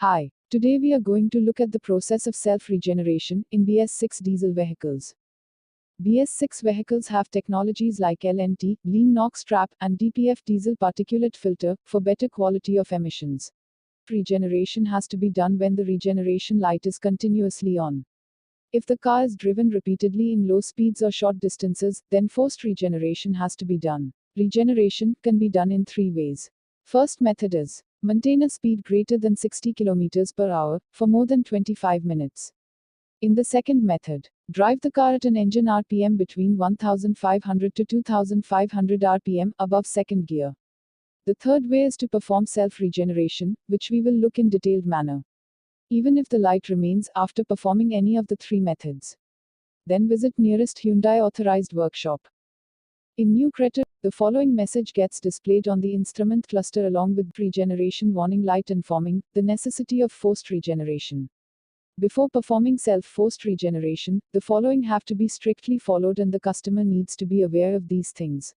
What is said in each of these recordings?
Hi, today we are going to look at the process of self-regeneration in BS6 diesel vehicles. BS6 vehicles have technologies like LNT, lean NOx trap, and DPF diesel particulate filter for better quality of emissions. Regeneration has to be done when the regeneration light is continuously on. If the car is driven repeatedly in low speeds or short distances, then forced regeneration has to be done. Regeneration can be done in three ways. First method is maintain a speed greater than 60 km per hour for more than 25 minutes. In the second method, drive the car at an engine RPM between 1500 to 2500 RPM above second gear. The third way is to perform self-regeneration, which we will look in detailed manner. Even if the light remains after performing any of the three methods, then visit nearest Hyundai authorized workshop. In New Creta, the following message gets displayed on the instrument cluster along with regeneration warning light informing the necessity of forced regeneration. Before performing self-forced regeneration, the following have to be strictly followed and the customer needs to be aware of these things.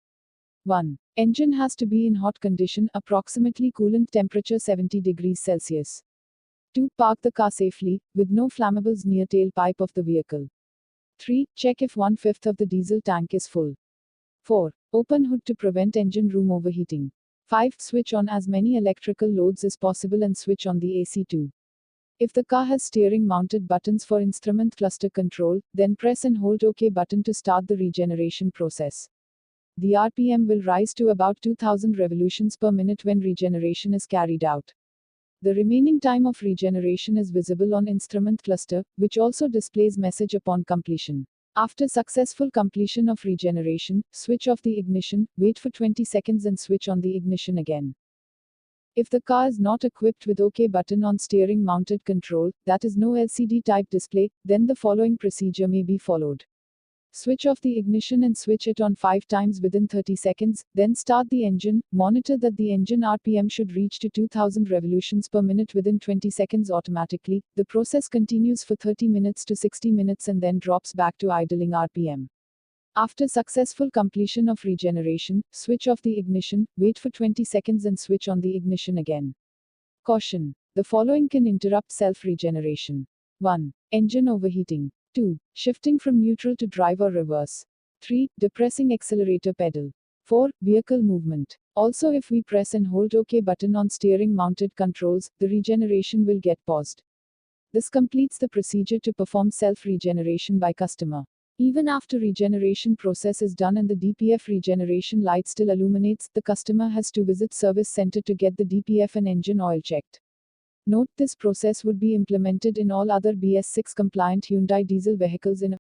1. Engine has to be in hot condition, approximately coolant temperature 70 degrees Celsius. 2. Park the car safely, with no flammables near tailpipe of the vehicle. 3. Check if 1/5 of the diesel tank is full. 4. Open hood to prevent engine room overheating. 5. Switch on as many electrical loads as possible and switch on the AC too. If the car has steering mounted buttons for instrument cluster control, then press and hold OK button to start the regeneration process. The RPM will rise to about 2000 revolutions per minute when regeneration is carried out. The remaining time of regeneration is visible on instrument cluster, which also displays message upon completion. After successful completion of regeneration, switch off the ignition, wait for 20 seconds and switch on the ignition again. If the car is not equipped with OK button on steering mounted control, that is no LCD type display, then the following procedure may be followed. Switch off the ignition and switch it on 5 times within 30 seconds, then start the engine, monitor that the engine RPM should reach to 2000 revolutions per minute within 20 seconds automatically. The process continues for 30 minutes to 60 minutes and then drops back to idling RPM. After successful completion of regeneration, switch off the ignition, wait for 20 seconds and switch on the ignition again. Caution: the following can interrupt self-regeneration. 1. Engine overheating. 2. Shifting from neutral to drive or reverse. 3. Depressing accelerator pedal. 4. Vehicle movement. Also, if we press and hold OK button on steering mounted controls, the regeneration will get paused. This completes the procedure to perform self-regeneration by customer. Even after regeneration process is done and the DPF regeneration light still illuminates, the customer has to visit service center to get the DPF and engine oil checked. Note, this process would be implemented in all other BS6 compliant Hyundai diesel vehicles in